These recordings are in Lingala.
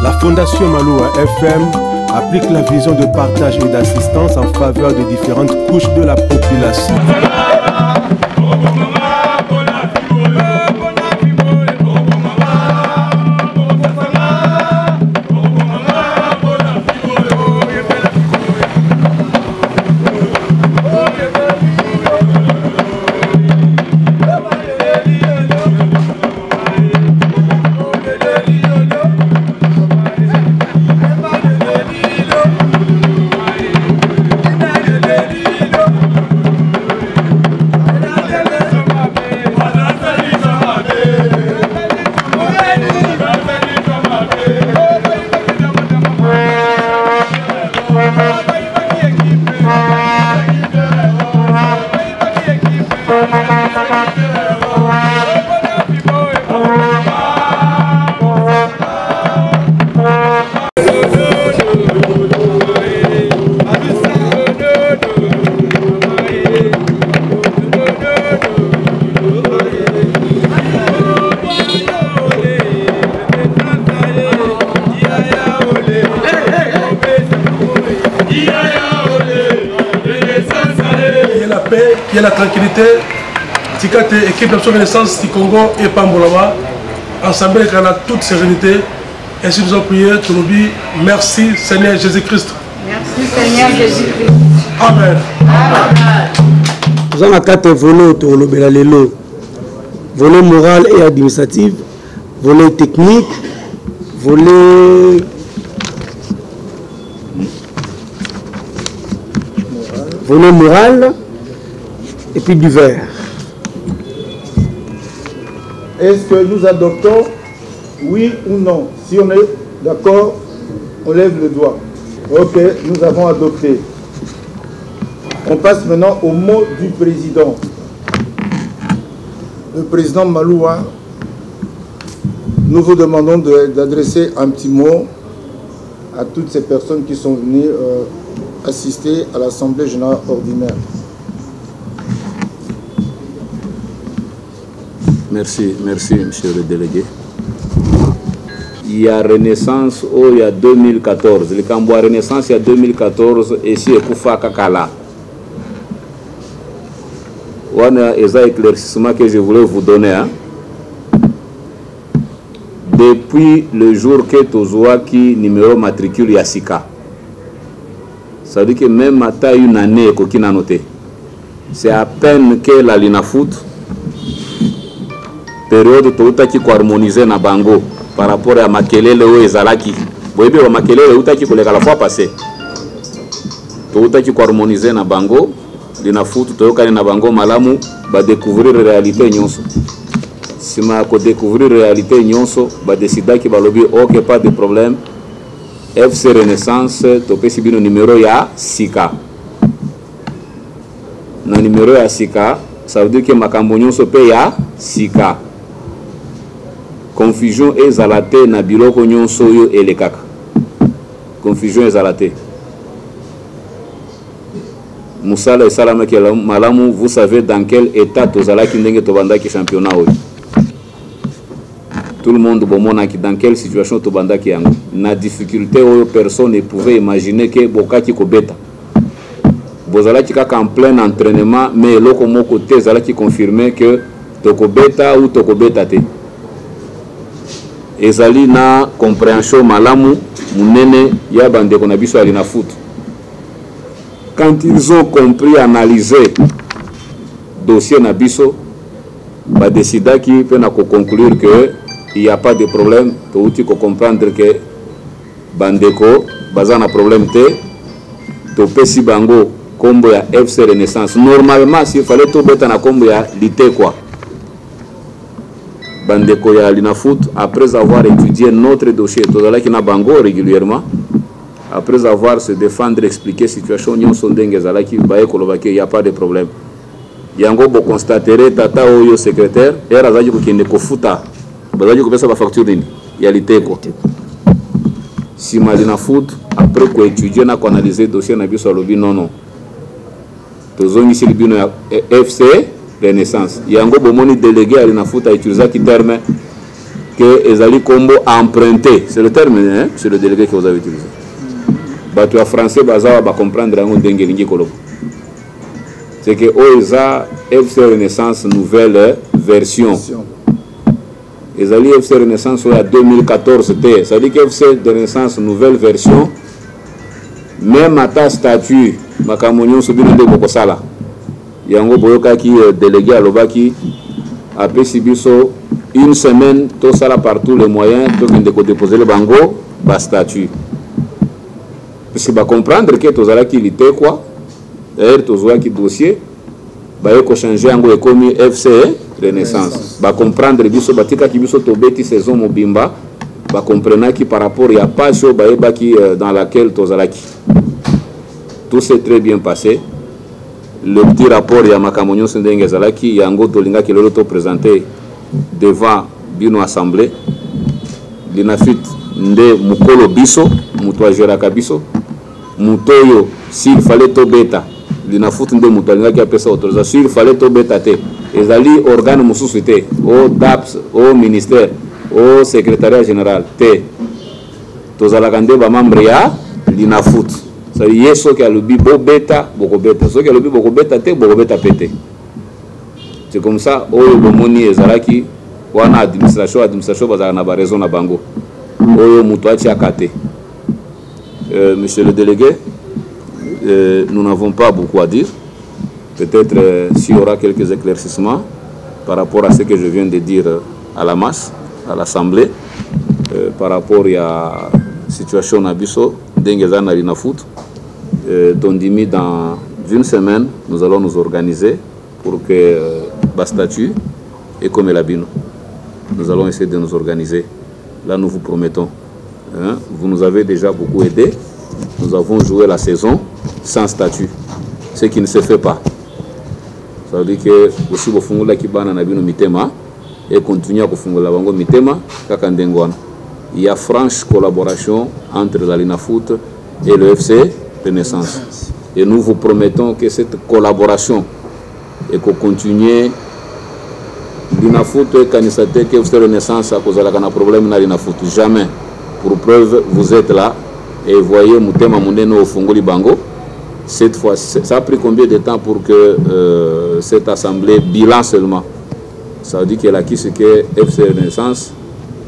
La Fondation Maloua FM applique la vision de partage et d'assistance en faveur des différentes couches de la population. Qui est la tranquillité, Tikate, équipe de Renaissance du Congo et Pambolama, ensemble avec la toute sérénité. Ainsi nous avons prié, Touloubi, merci Seigneur Jésus-Christ. Merci Seigneur Jésus-Christ. Amen. Nous avons 4 volets, volet moral et administratif, volet technique, volet moral et puis du vert. Est-ce que nous adoptons, oui ou non? Si on est d'accord, on lève le doigt. Ok, nous avons adopté. On passe maintenant au mot du président. Le président Maloua, nous vous demandons d'adresser un petit mot à toutes ces personnes qui sont venues assister à l'Assemblée générale ordinaire. Merci, monsieur le délégué. Il y a Renaissance, il y a 2014. Le Cambois Renaissance, il y a 2014, et ici, Koufa Kakala. Voilà un éclaircissement que je voulais vous donner. Hein. Depuis le jour que Tozoa qui numéro matricule Yassika, ça veut dire que même à une année qu'on a noté, c'est à peine que la Lina Foot, période toutaki ko harmoniser na bango par rapport à makelele o ezalaki boyebi wa makelele utaki koleka la fois passée toutaki ko harmoniser na bango Lina Foot toyokani na bango malamu ba découvrir réalité nyonso sima ko découvrir réalité nyonso ba décida ki balobi OK pas de problème FC Renaissance topesi bino numéro ya Sika na numéro ya Sika ça veut dire que makambo nyonso pe ya Sika. Confusion ezalate na biloko nyonso yo elekaka. Confusion ezalate. Musala et salama ke malamu, vous savez dans quel état tozalaki ndenge tobandaki championnat oyo. Tout le monde bomonaki dans quelle situation tobandaki yango. Na difficulté oyo personne ne pouvait imaginer que bokaki kobeta. Bozalaki kaka en plein entraînement mais eloko moko te ezalaki confirmer que tokobeta ou tokobeta te. Ezali na compréhension malamu munene ya bandeko na biso ali na foot. Quand ils ont compris analyser dossier na biso ba décida ki peut na conclure que il y a pas de problème pour outil ko comprendre que bandeko baza na problème te to pesi bango kombo ya FC Renaissance. Normalement s'il fallait to beta na kombo ya lité quoi. Bandeko ya Lina Foot, après avoir étudié notre dossier, tozala ki na bango régulièrement, après avoir se défendre, expliquer situation nyonso ndenge zalaki baye kolobaki, il n'y a pas de problème. Yango bo constater tata oyo secrétaire, era zaji ko kende ko futa, bazaji ko pesa ba facture nini, ya lité quoi. Si Lina Foot, après ko étudier na ko analyser dossier na biso lobi non. Tozongi si libino ya FC Renaissance. Yango bomoni délégué à Lina Foot a utilisé qui terme que Ezali Combo a emprunté. C'est le terme, hein? C'est le délégué que vous avez utilisé. Bato français bazawa ba comprendre un dengue kolobo. C'est que OESA FC Renaissance nouvelle version. Ezali FC Renaissance en 2014 T. Ça dit que FC Renaissance nouvelle version. Même à ta statut, Makamonyon Subino de Bokosala. Yango Boyoka qui délégué à Lobaki a Pesibiso une semaine, tout ça là par tous les moyens, donc de déposer le bango, bas statut. Parce que va comprendre que tout ça qui était quoi, d'ailleurs tout ça qui dossier, va y changer en go comme FC Renaissance. Va comprendre biso batika qui biso tobeti saison mobimba, va comprendre qui par rapport il y a pas sur baeba qui dans laquelle tout ça qui tout s'est très bien passé. Le petit rapport il y a Makamonyo Sendenge Zalaki, il y a Ngo Tolinga qui l'a présenté devant Bino Assemblée. L'inafit nde mukolo biso, mutoa geraka biso. Mutoyo s'il fallait to beta. L'inafut nde mutolinga qui a pesa autorisation, s'il fallait to beta te. Ezali organe mususu te, au DAPS, au ministère, au secrétariat général te. Tozalaka nde ba membre ya l'inafut. Ça y est, ce qui a le bibo bêta, beaucoup bêta. Ce qui a le bibo bêta, beaucoup bêta pété. C'est comme ça, au Bomoni et Zaraki, ou en administration, bazar n'a raison à Bango. Au Moutouachi Akate. Monsieur le délégué, nous n'avons pas beaucoup à dire. Peut-être s'il y aura quelques éclaircissements par rapport à ce que je viens de dire à la masse, à l'Assemblée, par rapport à la situation à Bisso, d'Engezan Alina Foot. Dondimi, dans une semaine, nous allons nous organiser pour que Bastatut et comme Elabino, nous allons essayer de nous organiser. Là, nous vous promettons. Hein, vous nous avez déjà beaucoup aidé. Nous avons joué la saison sans statut, ce qui ne se fait pas. Ça veut dire que aussi vous fungula kibana na bino mitema et continuer à fungula bango mitema kakandengwana. Il y a franche collaboration entre l'Alina Foot et le FC Renaissance. Et nous vous promettons que cette collaboration et qu'on continue l'Alina Foot et Kanisate que FC Renaissance a causé un problème dans l'Alina Foot. Jamais. Pour preuve, vous êtes là et voyez Moutema Mouneno au Fungoli Bango. Cette fois, ça a pris combien de temps pour que cette assemblée bilan seulement? Ça veut dire qu'elle a acquis ce que FC Renaissance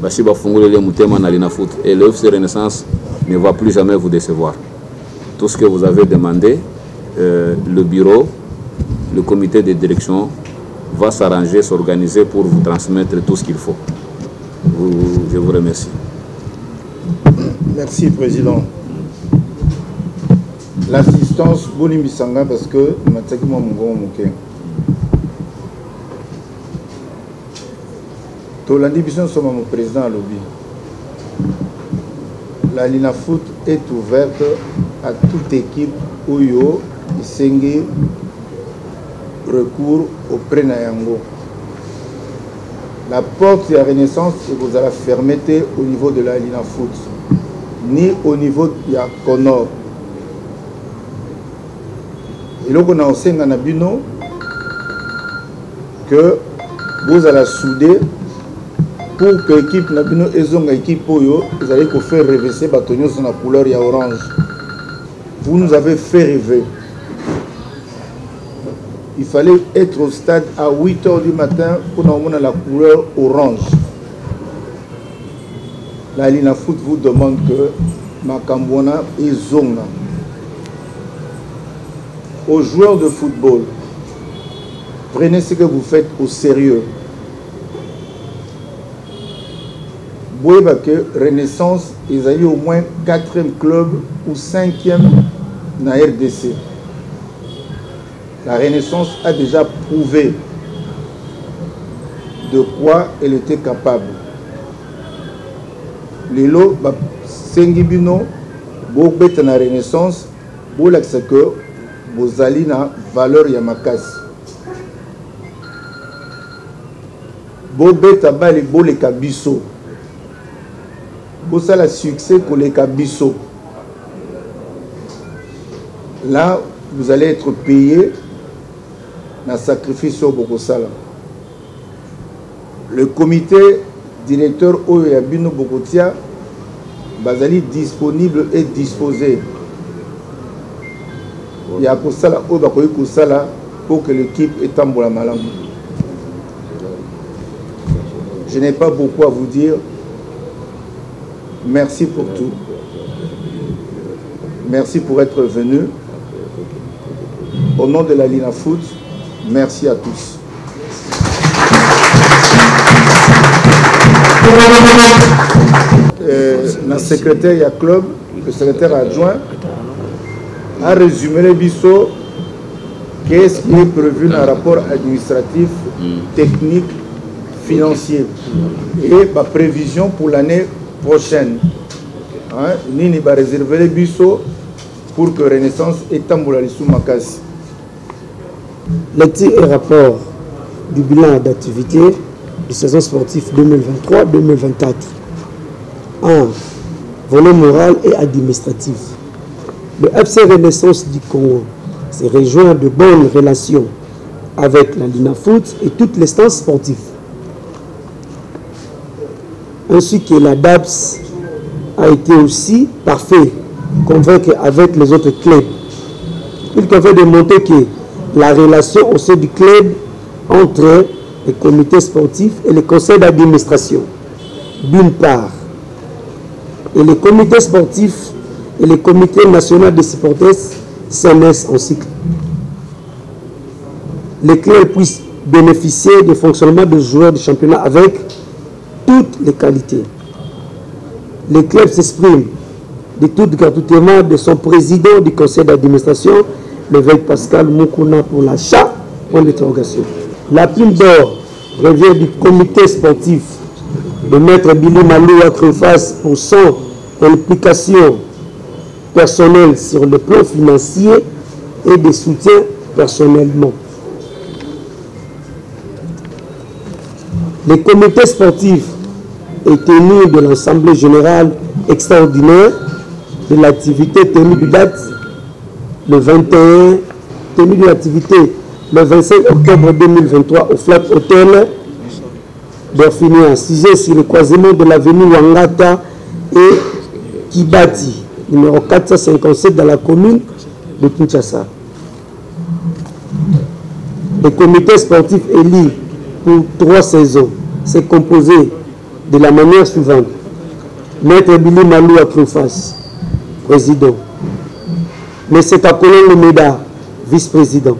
Bashiba Fungoli Moutema Nalina Foot et le FC Renaissance ne va plus jamais vous décevoir. Tout ce que vous avez demandé, le bureau, le comité de direction va s'arranger, s'organiser pour vous transmettre tout ce qu'il faut. Je vous remercie. Merci, Président. L'assistance Boni Misanga, parce que Tolandi Bisson sommes mon président à lobby. La Lina Foot est ouverte à toute équipe Oyo et Sengi recours auprès de Nayango. La porte de la Renaissance vous allez fermer au niveau de la Lina Foot, ni au niveau de la Conor. Et là, on a aussi un abino que vous allez souder pour que l'équipe Nabino et l'équipe Oyo, vous allez faire rêver bâtonniers sur la couleur orange. Vous nous avez fait rêver. Il fallait être au stade à 8 h du matin pour nous montrer la couleur orange. La Lina Foot vous demande que Makambona et Zonga. Aux joueurs de football, prenez ce que vous faites au sérieux. Vous voyez que Renaissance, ils ont eu au moins 4e club ou 5e dans la RDC. La Renaissance a déjà prouvé de quoi elle était capable. Les lots, Sengibino, vous êtes dans la Renaissance, vous avez que vous allez dans la valeur Yamakas. Vous êtes dans les Kabiso. Vous avez le succès pour les Kabiso. Là, vous allez être payé dans le sacrifice au Bokosala. Le comité directeur Oyo Yabino Bokotia, Bazali disponible et disposé. Il y a pour ça pour que l'équipe est en bon malam. Je n'ai pas beaucoup à vous dire. Merci pour tout. Merci pour être venu. Au nom de la Lina Foot, merci à tous. Le secrétaire du club, le secrétaire adjoint, a résumé les bisous. Qu'est-ce qui est prévu dans le rapport administratif, technique, financier et ma prévision pour l'année prochaine. Nini va réserver les bisous pour que Renaissance ait tamboulé sous Makassi. Lecture et rapport du bilan d'activité de saison sportive 2023-2024. 1. Volet moral et administratif. Le FC Renaissance du Congo s'est rejoint de bonnes relations avec la Lina Foot et toutes les instances sportives, ainsi que la DAPS a été aussi parfait, convaincre avec les autres clubs. Il convient de montrer que la relation au sein du club entre les comités sportifs et les conseils d'administration, d'une part, et les comités sportifs et les comités nationaux des supporters CNS en cycle. Les clubs puissent bénéficier du fonctionnement des joueurs du championnat avec toutes les qualités. Les clubs s'expriment de tout gratuitement de son président du conseil d'administration, l'évêque Pascal Moukouna, pour l'achat, point d'interrogation. La prime d'or revient du comité sportif de Maître Billy Malou à Creface pour son implication personnelle sur le plan financier et de soutien personnellement. Le comité sportif est tenu de l'Assemblée générale extraordinaire de l'activité tenue de date le 21, tenue de l'activité le 25 octobre 2023 au Flat Hotel d'Orphinian, situé sur le croisement de l'avenue Wangata et Kibati, numéro 457 dans la commune de Kinshasa. Le comité sportif élu pour 3 saisons s'est composé de la manière suivante. Maître Billy Malou à Creface, président. M. Kakolon Lomeda, vice-président.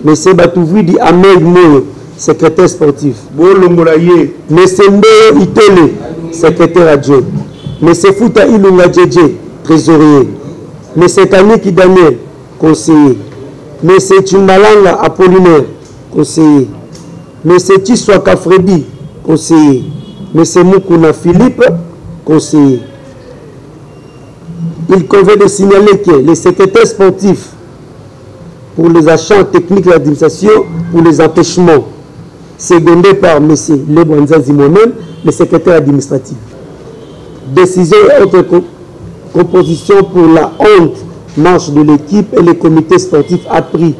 M. Batouvidi Ahmed Moyo, secrétaire sportif. M. Mboyo Itole, secrétaire adjoint. M. Fouta Ilunga Djedje, trésorier. M. Kaniki Daniel, conseiller. M. Chimbalanga Apollinaire, conseiller. M. Chiswaka Freddy, conseiller. M. Moukouna Philippe, conseiller. Il convient de signaler que les secrétaires sportifs pour les achats techniques et l'administration pour les empêchements, secondé par M. Lebranzazi moi-même, le secrétaire administratif. Décision et autres compositions pour la honte marche de l'équipe et le comité sportif a pris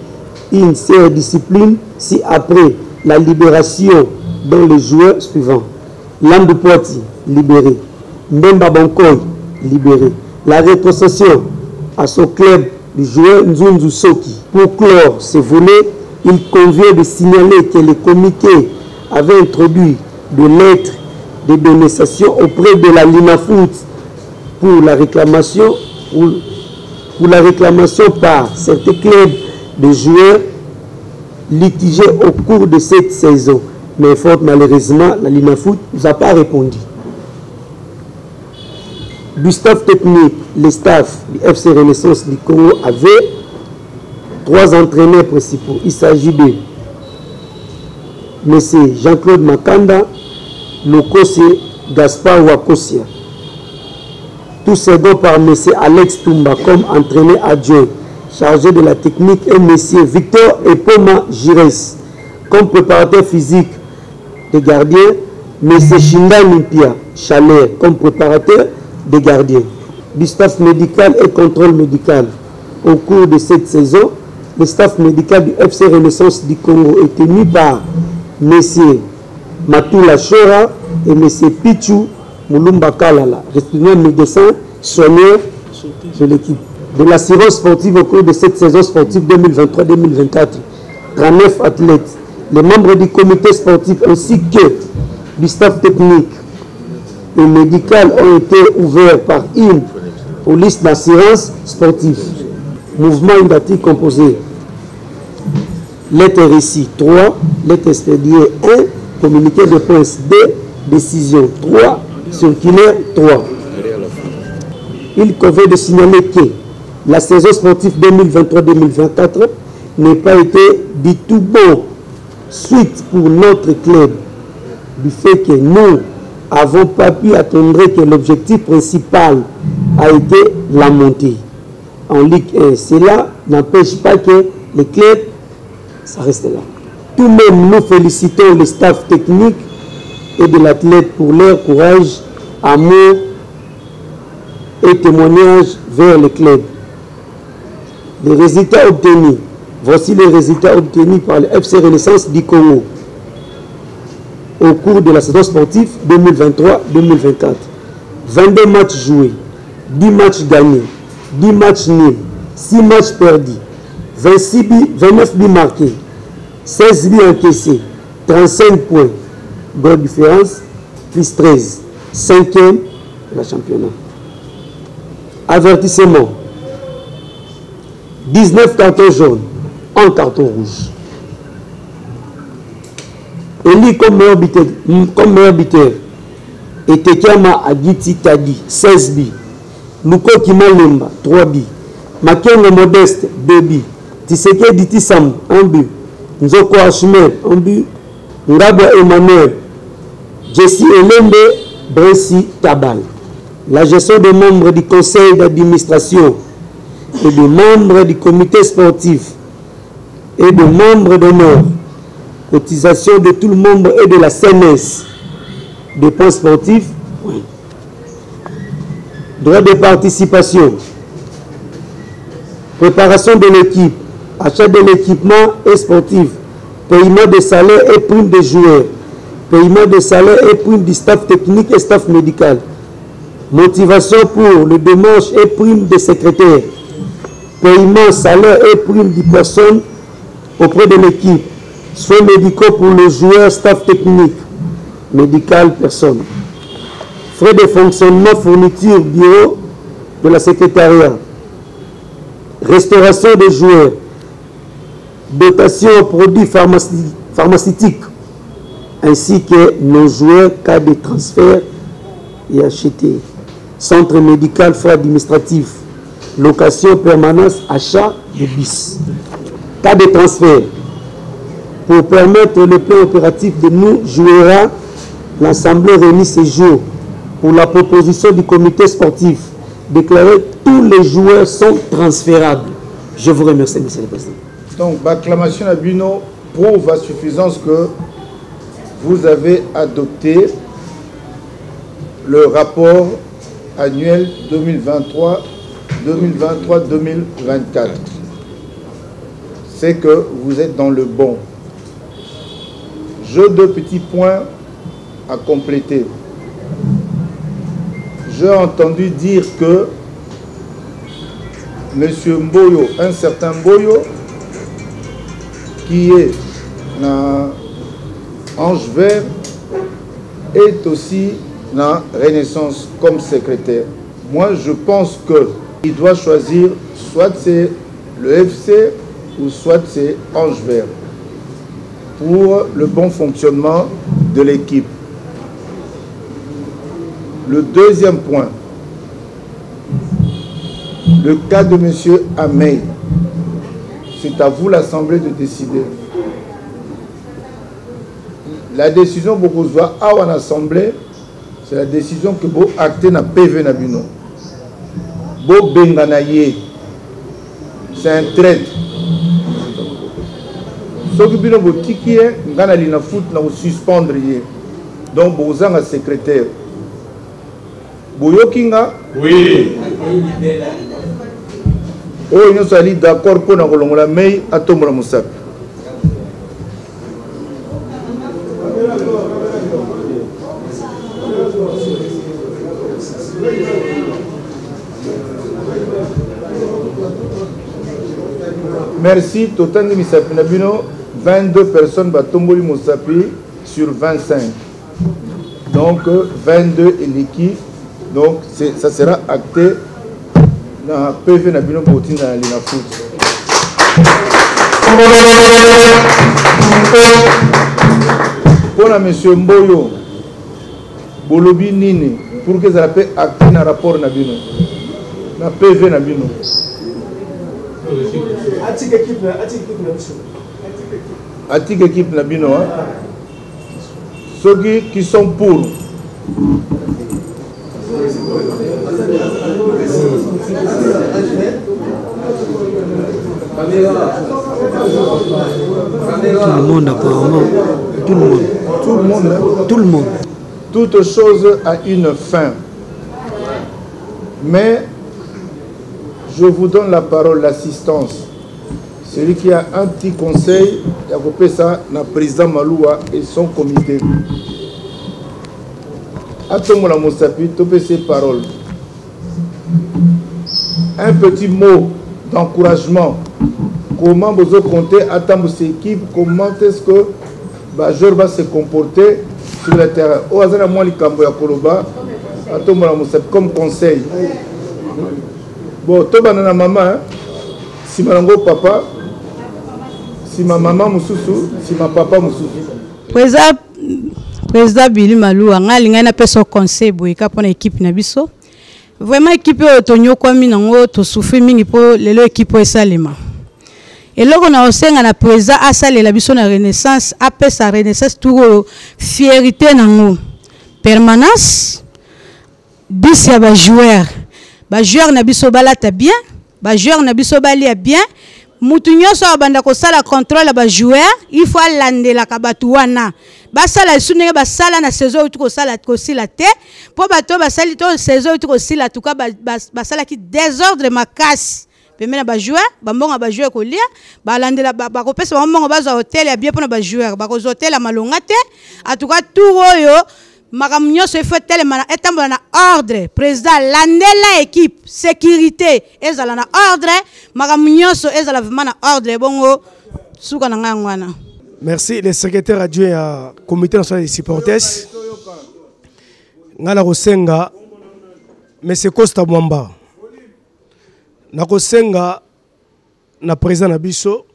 une série de disciplines si après la libération dans les joueurs suivants. Lambe Poiti, libéré. Mbemba Bankoy, libéré. La rétrocession à son club du joueur Nzunzu Soki. Pour clore ce volet, il convient de signaler que le comité avait introduit des lettres de dénonciation auprès de la Lina Foot pour la réclamation par certains clubs de joueurs litigés au cours de cette saison. Mais fort malheureusement, la Lina Foot ne nous a pas répondu. Du staff technique, le staff du FC Renaissance du Congo avait 3 entraîneurs principaux. Il s'agit de M. Jean-Claude Makanda, Lokose Gaspard Wakosia. Tout second par M. Alex Toumba comme entraîneur adjoint chargé de la technique et M. Victor Epoma Gires comme préparateur physique des gardiens. M. Shinda Limpia Chaler comme préparateur des gardiens. Du staff médical et contrôle médical. Au cours de cette saison, le staff médical du FC Renaissance du Congo est tenu par M. Matoula Chora, et M. Pichou Moulumba Kalala, respectivement médecin, soigneur de l'équipe. De l'assurance sportive au cours de cette saison sportive 2023-2024, 39 athlètes, les membres du comité sportif ainsi que du staff technique et médical ont été ouverts par une police d'assurance sportive. Mouvement identique composé. Lettre récit 3, lettre expédiée 1, communiqué de presse 2, décision 3, circulaire 3. Il convient de signaler que la saison sportive 2023-2024 n'a pas été du tout bon suite pour notre club du fait que nous n'avons pas pu attendre que l'objectif principal a été la montée en Ligue 1. Cela n'empêche pas que le club, ça reste là. Tout de même, nous félicitons le staff technique et de l'athlète pour leur courage, amour et témoignage vers le club. Les résultats obtenus. Voici les résultats obtenus par le FC Renaissance du Congo au cours de la saison sportive 2023-2024. 22 matchs joués, 10 matchs gagnés, 10 matchs nuls, 6 matchs perdus, 29 buts marqués, 16 buts encaissés, 35 points. Goal différence, plus 13. 5e de la championnat. Avertissement. 19 cartons jaunes, 1 carton rouge. Élu comme meilleur buteur, et Tekama Agiti Tadi, 16 billes. Luko Kimalemba, 3 billes. Makengo Modeste, 2 billes. Tiseke Ditisam, 1 but. Nzoko Ashmer, 1 but. Ngabia Emmanuel, Jesse Elembe, Bressi Tabal. La gestion des membres du conseil d'administration et des membres du comité sportif et des membres d'honneur. Cotisation de tout le monde et de la CNS. Dépenses sportives. Oui. Droit de participation. Préparation de l'équipe. Achat de l'équipement et sportif. Paiement des salaires et primes des joueurs. Paiement des salaires et primes du staff technique et staff médical. Motivation pour le démarche et primes des secrétaires. Paiement, salaire et primes du personnes auprès de l'équipe. Soins médicaux pour le joueur, staff technique, médical, personne. Frais de fonctionnement, fourniture, bureau de la secrétariat. Restauration des joueurs. Dotation aux produits pharmaceutiques. Ainsi que nos joueurs, cas de transfert et acheté. Centre médical, frais administratifs. Location, permanence, achat de bis. Cas de transfert. Pour permettre le plan opératif de nous jouera l'Assemblée réunie ce jour pour la proposition du comité sportif. Déclarer tous les joueurs sont transférables. Je vous remercie, Monsieur le Président. Donc, l'acclamation à Bino prouve à suffisance que vous avez adopté le rapport annuel 2023-2024. C'est que vous êtes dans le bon. J'ai 2 petits points à compléter. J'ai entendu dire que M. Mboyo, un certain Mboyo, qui est dans Ange Vert, est aussi dans Renaissance comme secrétaire. Moi, je pense qu'il doit choisir soit c'est le FC ou soit c'est Ange Vert pour le bon fonctionnement de l'équipe. Le deuxième point, le cas de M. Amey, c'est à vous l'Assemblée de décider. La décision que vous avez en Assemblée, c'est la décision que vous actez dans PV Nabino. Vous benganaye, c'est un traître. Ce que vous avez dit, vous avez suspendre. Donc vous avez un secrétaire. Boyokinga? Oui. Oh, nous sommes d'accord pour nous la mais à tomber Moussa. Merci. Total Misapi Nabino, 22 personnes Batomboli Mosapi sur 25. Donc 22 et l'équipe. Donc ça sera acté dans PV Nabino Boutin dans la foot. Pour monsieur Mboyo, Bolobi Nini, pour que ça puisse acter dans le rapport Nabino. Dans PV Nabino. Atik équipe Nabino. Ceux qui sont pour. Tout le monde apparemment. Tout le monde. Tout le monde. Tout le monde. Toute chose a une fin. Mais je vous donne la parole, l'assistance. Celui qui a un petit conseil, il a coupé ça dans le président Maloua et son comité. Attends la Moussapi, tu ces paroles. Un petit mot d'encouragement. Comment vous comptez attendre cette équipe? Comment est-ce que Bajor va se comporter sur le terrain? Au hasard, moi, les Kamboya Koloba, attends la Moussapi comme conseil. Bon, tu vas dans maman, si ma papa, si ma maman Moussousou, si ma papa Moussousou. Président Billy Malou, on a l'ingénieur pour son conseil pour l'équipe Nabiso. Vraiment équipe Tonyo comme nous to souffrir mingi pour l'équipe Salema. Et là on a aussi un président à saler la biso na renaissance après sa renaissance tout fierté nango permanence bis ya ba joueur na biso balata bien ba joueur na biso balia bien mutu nyonso abanda ko sala contrôle ba joueur il faut landela ka batu wana basala sunenge basala na saison utu ko sala ko sila te po bato basali to saison utu ko sila tuka basala ki désordre makasi pemena ba joueur bambonga ba joueur ko lia balandela ba ko pesa bambonga bazo hotel ya bien pona ba joueur ba ko hotel ya malonga te atuka tour oyo makamnyo se fait tellement etambola na ordre président landela équipe sécurité ezala na ordre makamnyo so ezala vraiment na ordre bongo suka na ngwana. Merci le secrétaire adjoint à comité national des supporters. Ngala Rosenga monsieur Costa Mwamba. Na Rosenga na président Nabiso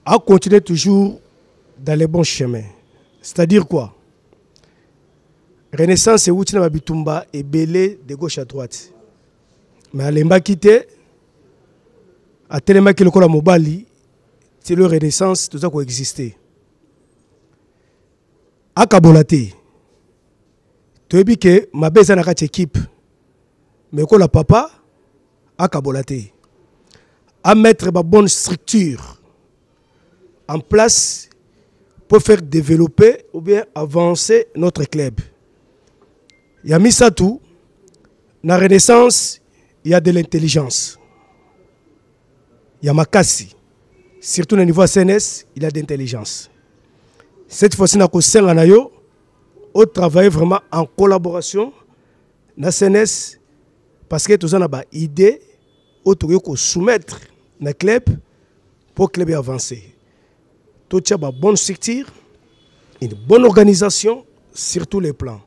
a continué toujours dans les bons chemins. C'est-à-dire quoi? Renaissance et Woutina Babitumba est belé de gauche à droite. Mais à l'emba quitté, à Telema qui le colle à Mobali, c'est le Renaissance, tout ça qui existait. À Kabolaté, tu as dit que ma baisse à cette équipe, mais que la papa, à Kabolaté, à mettre ma bonne structure en place pour faire développer ou bien avancer notre club. Il y a mis ça tout. Dans la Renaissance, il y a de l'intelligence. Il y a Makassi. Surtout au niveau CNS, il y a de l'intelligence. Cette fois-ci, on travaille vraiment en collaboration dans CNS parce que tout ça, on a une idée pour soumettre le club pour que le club avance. Tout ça, une bonne structure, une bonne organisation sur tous les plans.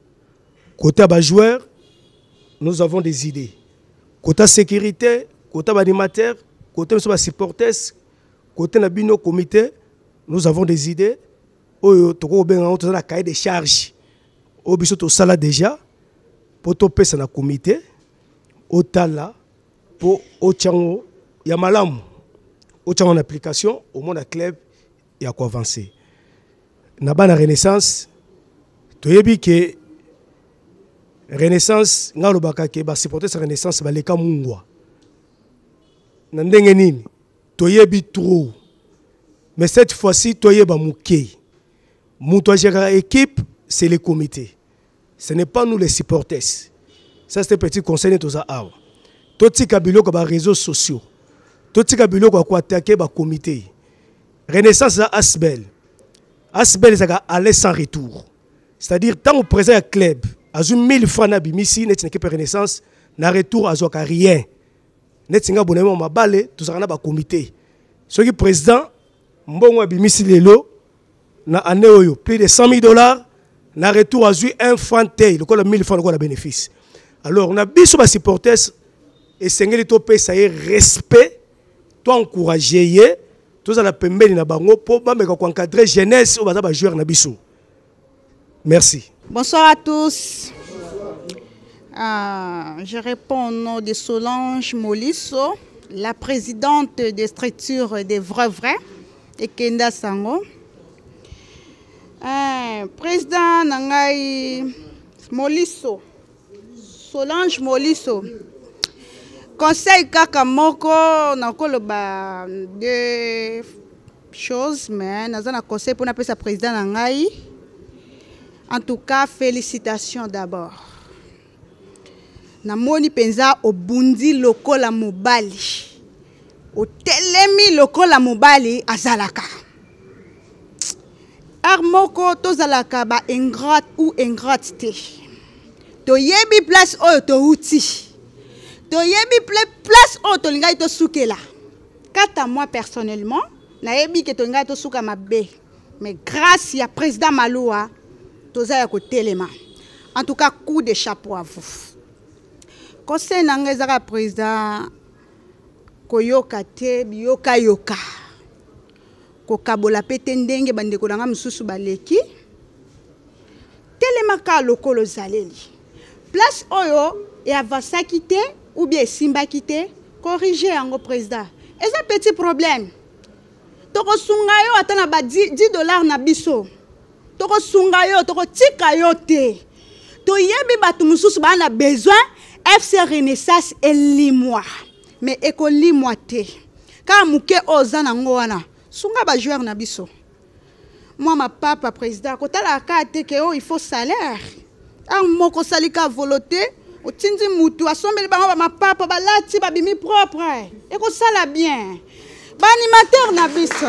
Côté joueur, nous avons des idées. Côté sécurité, côté animateur, côté supporters, côté nos comité, nous avons des idées. Nous avons un cahier de charges. Nous avons déjà pour topper dans le comité. Au tala pour au tchango yamalam au tchango en application au monde à club et à quoi avancer. Naba na Renaissance to yebi que Renaissance ngalo bakake ba supporter sa Renaissance ba leka mungwa na ndenge nini to yebi trop mais cette fois-ci to yeba muke muto gérer équipe c'est le comité, ce n'est pas nous les supporters. Ça c'est un petit conseil de tous ça. Tout ce kabilo ko ba réseaux sociaux, tout ce kabilo ko attaquer ba comité. Renaissance à Asbel. Asbel ça aller sans retour. C'est-à-dire tant au présent à club, Azu 1000 francs na bimisi net équipe Renaissance na retour azoka rien. Net singa bonema mabale tozaka na ba comité. Soki président mbongo bimisi lelo na année oyo plus de $100,000 na retour azu 1 franc te le col 1000 francs le bénéfice. Alors on a biso ba supporters et sengeli to pesa ye respect to encourager ye tous à la pembeni na bango po ba meka ko encadrer jeunesse ou baza ba joueur na biso. Merci. Bonsoir à tous. Je réponds au nom de Solange Molisso, la présidente des structures des vrais et Kenda Sango. Président Nangai Molisso, Solange Molisso. Conseil Kakamoko, n'a deux choses, mais nous avons un conseil pour appeler sa président Nangai. En tout cas, félicitations d'abord. Namoni penza au bundi lokola mobali. Au telemi lokola mobali azalaka. Armoko tozalaka ba ingrate ou ingrate te. To yebi place o to uti. To yebi place o to linga to soukela. Quant à moi personnellement, na yebi ke to linga to souka mabe. Mais grâce à président Maloua, toza ya ko telema. En tout cas, coup de chapeau à vous. Conseil nangezaka président koyoka te biyoka yoka. Kokabola pete ndenge bandeko nanga mususu baleki. Telemaka lokolo zaleli. Place oyo et avasaki te ou bien simba kite corriger yango président. Et ça petit problème. Toko sunga yo atana ba $10 na biso. Toko sunga yo toko tika yo te. To yebi batu mususu ba na besoin FC Renaissance et limwa. Mais eko limwa te. Ka muke ozana ngwana. Sunga ba joueur na biso. Moi ma papa président kotala kate ke il faut salaire. Ang moko salika volonté o tindi mutu asombeli bango ma papa balati ba bimi propre. Eko sala bien. Ba animateur na biso.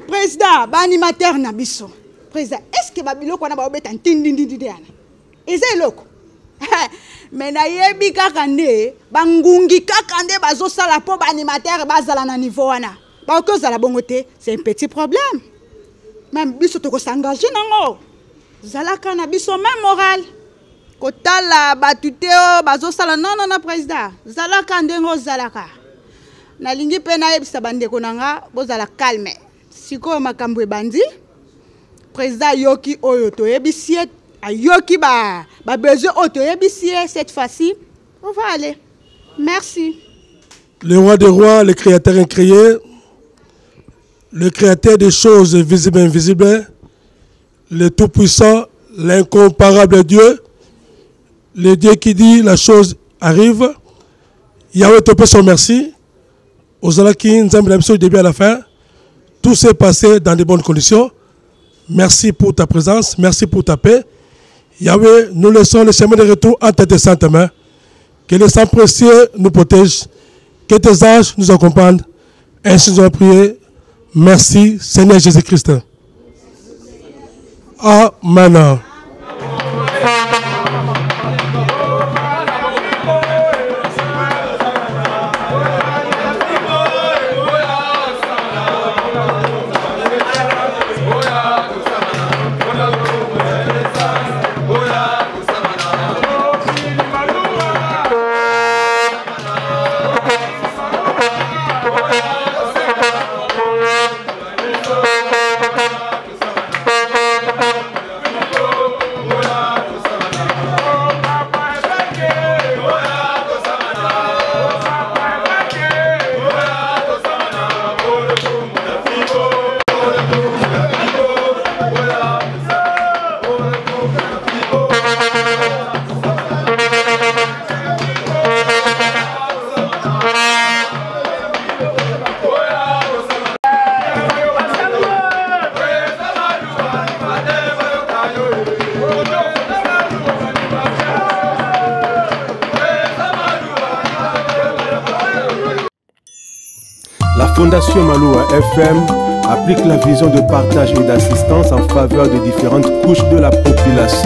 Président, ba animateur na biso. Président, est-ce que babilo ko na ba obeta ntindindindi ana? Eza eloko. Mais na yebi kaka nde bangungi kaka nde bazo sala po ba animateur bazala na niveau wana. Ba ko zala bongo te, c'est un petit problème. Même biso to ko s'engager nango. Zalaka na biso même moral. Kotala batuteo bazo sala non président. Zalaka ndengo zalaka. Na lingi pe na yebisa bandeko nanga bozala calme. Siko makambo ebandi. Président yoki oyo to yebisie ayoki ba besoin oto yebisie cette fois-ci. On va aller. Merci. Le roi des rois, le créateur incréé, le créateur des choses visibles et invisibles, le tout-puissant, l'incomparable Dieu, le Dieu qui dit la chose arrive. Yahweh te peut son merci. Aux Alaki, nous avons du début à la fin. Tout s'est passé dans de bonnes conditions. Merci pour ta présence, merci pour ta paix. Yahweh, nous laissons le chemin de retour en tes saintes mains. Que le sang précieux nous protège. Que tes anges nous accompagnent. Ainsi nous avons prié. Merci, Seigneur Jésus-Christ. Amen. Fondation Maloua FM applique la vision de partage et d'assistance en faveur des différentes couches de la population.